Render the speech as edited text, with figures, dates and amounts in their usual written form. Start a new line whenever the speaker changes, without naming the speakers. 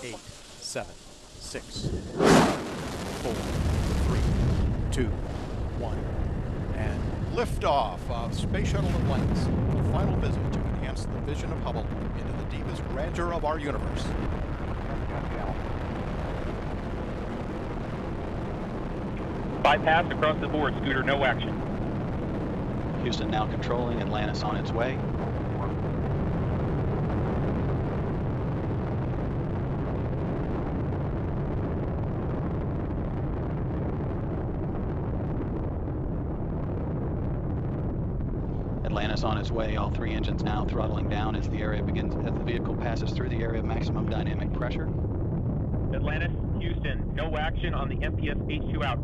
8, 7, 6, 4, 3, 2, 1, and liftoff of Space Shuttle Atlantis, the final visit to enhance the vision of Hubble into the deepest grandeur of our universe.
Bypass across the board, Scooter, no action.
Houston now controlling, Atlantis on its way. Atlantis on its way, all three engines now throttling down as the vehicle passes through the area of maximum dynamic pressure.
Atlantis, Houston, no action on the MPS H2 out.